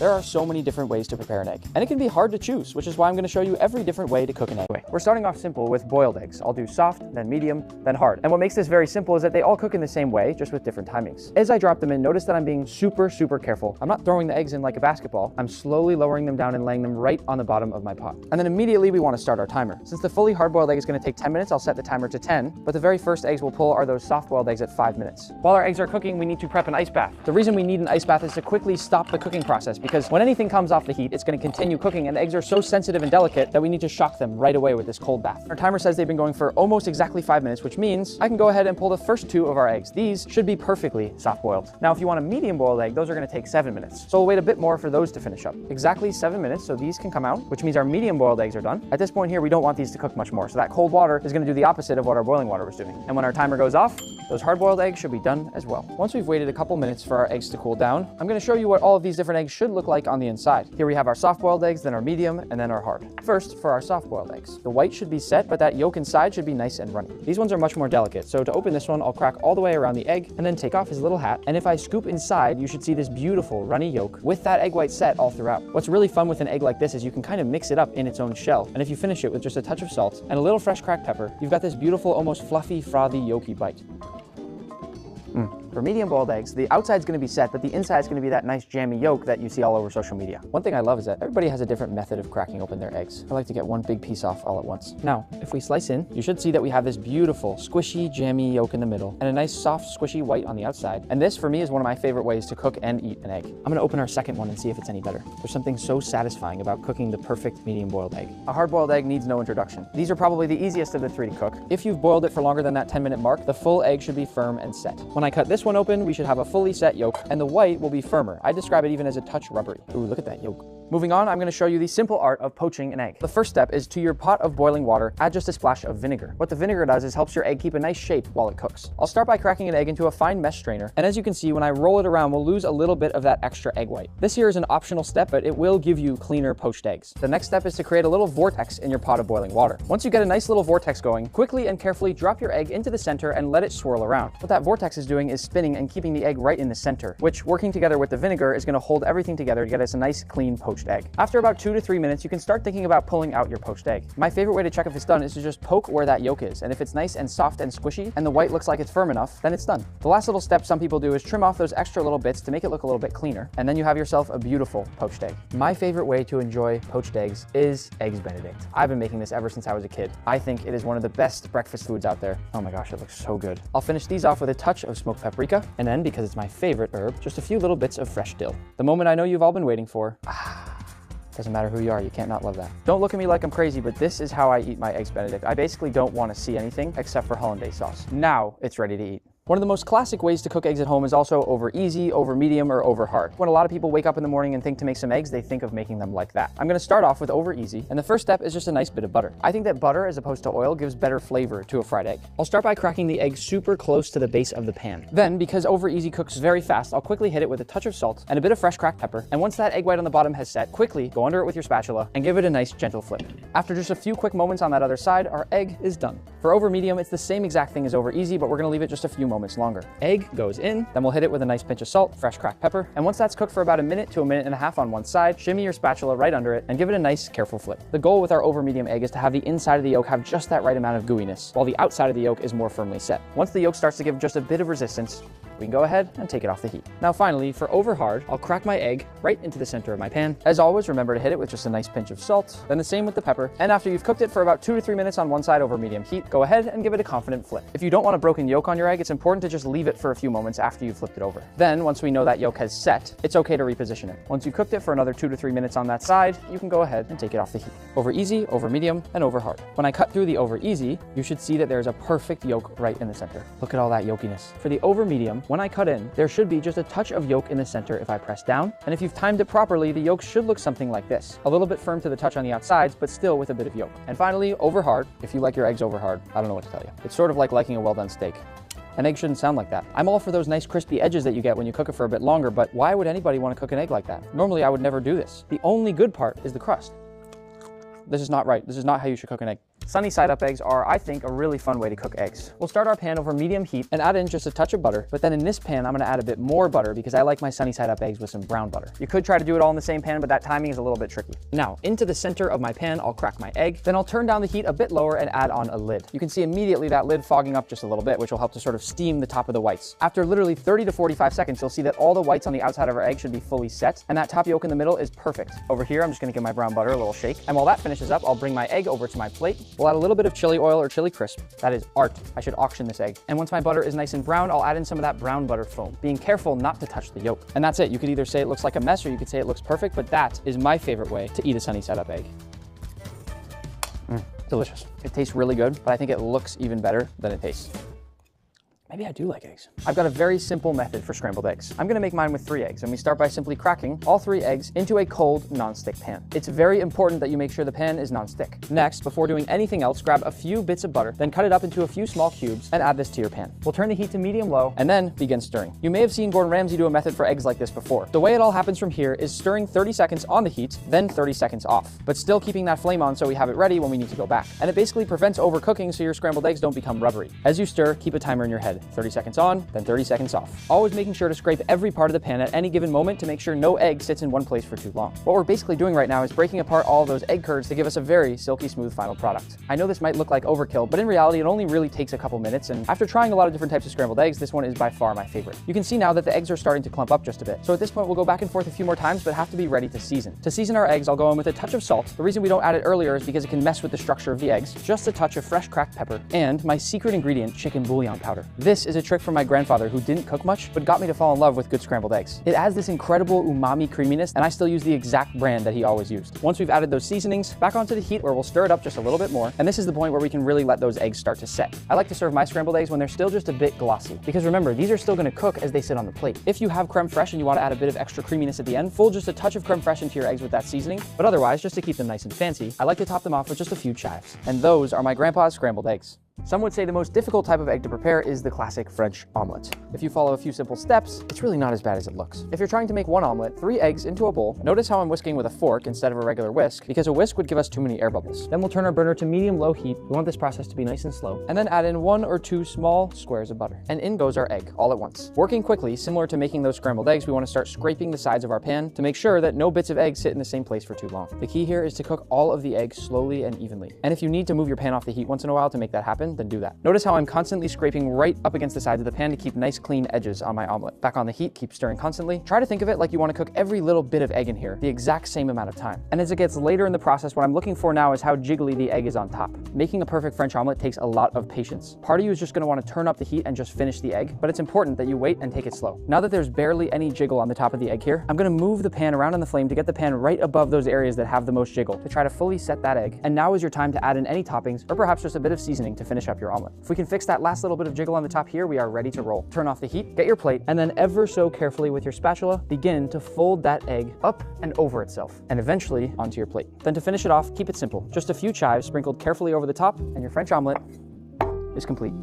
There are so many different ways to prepare an egg, and it can be hard to choose, which is why I'm going to show you every different way to cook an egg. We're starting off simple with boiled eggs. I'll do soft, then medium, then hard. And what makes this very simple is that they all cook in the same way, just with different timings. As I drop them in, notice that I'm being super careful. I'm not throwing the eggs in like a basketball. I'm slowly lowering them down and laying them right on the bottom of my pot. And then immediately we want to start our timer. Since the fully hard-boiled egg is going to take 10 minutes, I'll set the timer to 10, but the very first eggs we'll pull are those soft-boiled eggs at 5 minutes. While our eggs are cooking, we need to prep an ice bath. The reason we need an ice bath is to quickly stop the cooking process, because when anything comes off the heat, it's going to continue cooking, and the eggs are so sensitive and delicate that we need to shock them right away with this cold bath. Our timer says they've been going for almost exactly 5 minutes, which means I can go ahead and pull the first 2 of our eggs. These should be perfectly soft-boiled. Now, if you want a medium-boiled egg, those are going to take 7 minutes. So we'll wait a bit more for those to finish up. Exactly 7 minutes, so these can come out, which means our medium-boiled eggs are done. At this point here, we don't want these to cook much more, so that cold water is going to do the opposite of what our boiling water was doing. And when our timer goes off, those hard-boiled eggs should be done as well. Once we've waited a couple minutes for our eggs to cool down, I'm going to show you what all of these different eggs should look like on the inside. Here we have our soft-boiled eggs, then our medium, and then our hard. First, for our soft-boiled eggs. The white should be set, but that yolk inside should be nice and runny. These ones are much more delicate, so to open this one, I'll crack all the way around the egg and then take off his little hat. And if I scoop inside, you should see this beautiful runny yolk with that egg white set all throughout. What's really fun with an egg like this is you can kind of mix it up in its own shell. And if you finish it with just a touch of salt and a little fresh cracked pepper, you've got this beautiful, almost fluffy, frothy, yolky bite. For medium-boiled eggs, the outside's going to be set, but the inside's going to be that nice jammy yolk that you see all over social media. One thing I love is that everybody has a different method of cracking open their eggs. I like to get one big piece off all at once. Now, if we slice in, you should see that we have this beautiful, squishy, jammy yolk in the middle, and a nice, soft, squishy white on the outside. And this, for me, is one of my favorite ways to cook and eat an egg. I'm going to open our second one and see if it's any better. There's something so satisfying about cooking the perfect medium-boiled egg. A hard-boiled egg needs no introduction. These are probably the easiest of the 3 to cook. If you've boiled it for longer than that 10-minute mark, the full egg should be firm and set. When I cut this one open, we should have a fully set yolk, and the white will be firmer. I describe it even as a touch rubbery. Ooh, look at that yolk. Moving on, I'm going to show you the simple art of poaching an egg. The first step is to your pot of boiling water, add just a splash of vinegar. What the vinegar does is helps your egg keep a nice shape while it cooks. I'll start by cracking an egg into a fine mesh strainer, and as you can see, when I roll it around, we'll lose a little bit of that extra egg white. This here is an optional step, but it will give you cleaner poached eggs. The next step is to create a little vortex in your pot of boiling water. Once you get a nice little vortex going, quickly and carefully drop your egg into the center and let it swirl around. What that vortex is doing is spinning and keeping the egg right in the center, which, working together with the vinegar, is going to hold everything together to get us a nice, clean poached egg. After about 2 to 3 minutes, you can start thinking about pulling out your poached egg. My favorite way to check if it's done is to just poke where that yolk is, and if it's nice and soft and squishy, and the white looks like it's firm enough, then it's done. The last little step some people do is trim off those extra little bits to make it look a little bit cleaner, and then you have yourself a beautiful poached egg. My favorite way to enjoy poached eggs is Eggs Benedict. I've been making this ever since I was a kid. I think it is one of the best breakfast foods out there. Oh my gosh, it looks so good. I'll finish these off with a touch of smoked paprika, and then, because it's my favorite herb, just a few little bits of fresh dill. The moment I know you've all been waiting for. Doesn't matter who you are, you can't not love that. Don't look at me like I'm crazy, but this is how I eat my Eggs Benedict. I basically don't want to see anything except for hollandaise sauce. Now it's ready to eat. One of the most classic ways to cook eggs at home is also over easy, over medium, or over hard. When a lot of people wake up in the morning and think to make some eggs, they think of making them like that. I'm going to start off with over easy, and the first step is just a nice bit of butter. I think that butter, as opposed to oil, gives better flavor to a fried egg. I'll start by cracking the egg super close to the base of the pan. Then, because over easy cooks very fast, I'll quickly hit it with a touch of salt and a bit of fresh cracked pepper, and once that egg white on the bottom has set, quickly go under it with your spatula and give it a nice gentle flip. After just a few quick moments on that other side, our egg is done. For over medium, it's the same exact thing as over easy, but we're going to leave it just a few moments longer. Egg goes in, then we'll hit it with a nice pinch of salt, fresh cracked pepper, and once that's cooked for about a minute to a minute and a half on one side, shimmy your spatula right under it and give it a nice, careful flip. The goal with our over medium egg is to have the inside of the yolk have just that right amount of gooiness, while the outside of the yolk is more firmly set. Once the yolk starts to give just a bit of resistance, we can go ahead and take it off the heat. Now finally, for over hard, I'll crack my egg right into the center of my pan. As always, remember to hit it with just a nice pinch of salt, then the same with the pepper, and after you've cooked it for about 2 to 3 minutes on one side over medium heat, go ahead and give it a confident flip. If you don't want a broken yolk on your egg, it's important to just leave it for a few moments after you've flipped it over. Then, once we know that yolk has set, it's okay to reposition it. Once you've cooked it for another 2 to 3 minutes on that side, you can go ahead and take it off the heat. Over easy, over medium, and over hard. When I cut through the over easy, you should see that there's a perfect yolk right in the center. Look at all that yolkiness. For the over medium, when I cut in, there should be just a touch of yolk in the center if I press down, and if you've timed it properly, the yolk should look something like this. A little bit firm to the touch on the outsides, but still with a bit of yolk. And finally, over hard. If you like your eggs over hard, I don't know what to tell you. It's sort of like liking a well-done steak. An egg shouldn't sound like that. I'm all for those nice crispy edges that you get when you cook it for a bit longer, but why would anybody want to cook an egg like that? Normally, I would never do this. The only good part is the crust. This is not right. This is not how you should cook an egg. Sunny side up eggs are, I think, a really fun way to cook eggs. We'll start our pan over medium heat and add in just a touch of butter, but then in this pan, I'm gonna add a bit more butter because I like my sunny side up eggs with some brown butter. You could try to do it all in the same pan, but that timing is a little bit tricky. Now, into the center of my pan, I'll crack my egg, then I'll turn down the heat a bit lower and add on a lid. You can see immediately that lid fogging up just a little bit, which will help to sort of steam the top of the whites. After literally 30 to 45 seconds, you'll see that all the whites on the outside of our egg should be fully set, and that top yolk in the middle is perfect. Over here, I'm just gonna give my brown butter a little shake, and while that finishes up, I'll bring my egg over to my plate. We'll add a little bit of chili oil or chili crisp. That is art. I should auction this egg. And once my butter is nice and brown, I'll add in some of that brown butter foam, being careful not to touch the yolk. And that's it. You could either say it looks like a mess or you could say it looks perfect, but that is my favorite way to eat a sunny side up egg. Delicious. It tastes really good, but I think it looks even better than it tastes. Maybe I do like eggs. I've got a very simple method for scrambled eggs. I'm gonna make mine with 3 eggs, and we start by simply cracking all 3 eggs into a cold, non-stick pan. It's very important that you make sure the pan is non-stick. Next, before doing anything else, grab a few bits of butter, then cut it up into a few small cubes and add this to your pan. We'll turn the heat to medium-low and then begin stirring. You may have seen Gordon Ramsay do a method for eggs like this before. The way it all happens from here is stirring 30 seconds on the heat, then 30 seconds off, but still keeping that flame on so we have it ready when we need to go back. And it basically prevents overcooking so your scrambled eggs don't become rubbery. As you stir, keep a timer in your head. 30 seconds on, then 30 seconds off. Always making sure to scrape every part of the pan at any given moment to make sure no egg sits in one place for too long. What we're basically doing right now is breaking apart all of those egg curds to give us a very silky smooth final product. I know this might look like overkill, but in reality it only really takes a couple minutes, and after trying a lot of different types of scrambled eggs, this one is by far my favorite. You can see now that the eggs are starting to clump up just a bit. So at this point we'll go back and forth a few more times, but have to be ready to season. To season our eggs, I'll go in with a touch of salt. The reason we don't add it earlier is because it can mess with the structure of the eggs. Just a touch of fresh cracked pepper, and my secret ingredient, chicken bouillon powder. This is a trick from my grandfather who didn't cook much, but got me to fall in love with good scrambled eggs. It adds this incredible umami creaminess, and I still use the exact brand that he always used. Once we've added those seasonings, back onto the heat where we'll stir it up just a little bit more, and this is the point where we can really let those eggs start to set. I like to serve my scrambled eggs when they're still just a bit glossy, because remember, these are still gonna cook as they sit on the plate. If you have creme fraiche and you wanna add a bit of extra creaminess at the end, fold just a touch of creme fraiche into your eggs with that seasoning, but otherwise, just to keep them nice and fancy, I like to top them off with just a few chives. And those are my grandpa's scrambled eggs. Some would say the most difficult type of egg to prepare is the classic French omelet. If you follow a few simple steps, it's really not as bad as it looks. If you're trying to make one omelet, 3 eggs into a bowl. Notice how I'm whisking with a fork instead of a regular whisk, because a whisk would give us too many air bubbles. Then we'll turn our burner to medium-low heat. We want this process to be nice and slow, and then add in 1 or 2 small squares of butter. And in goes our egg, all at once. Working quickly, similar to making those scrambled eggs, we want to start scraping the sides of our pan to make sure that no bits of egg sit in the same place for too long. The key here is to cook all of the eggs slowly and evenly. And if you need to move your pan off the heat once in a while to make that happen, then do that. Notice how I'm constantly scraping right up against the sides of the pan to keep nice clean edges on my omelet. Back on the heat, keep stirring constantly. Try to think of it like you want to cook every little bit of egg in here the exact same amount of time. And as it gets later in the process, what I'm looking for now is how jiggly the egg is on top. Making a perfect French omelet takes a lot of patience. Part of you is just going to want to turn up the heat and just finish the egg, but it's important that you wait and take it slow. Now that there's barely any jiggle on the top of the egg here, I'm going to move the pan around on the flame to get the pan right above those areas that have the most jiggle to try to fully set that egg. And now is your time to add in any toppings or perhaps just a bit of seasoning to finish up your omelet. If we can fix that last little bit of jiggle on the top here, we are ready to roll. Turn off the heat, get your plate, and then ever so carefully with your spatula, begin to fold that egg up and over itself, and eventually onto your plate. Then to finish it off, keep it simple. Just a few chives sprinkled carefully over the top, and your French omelet is complete.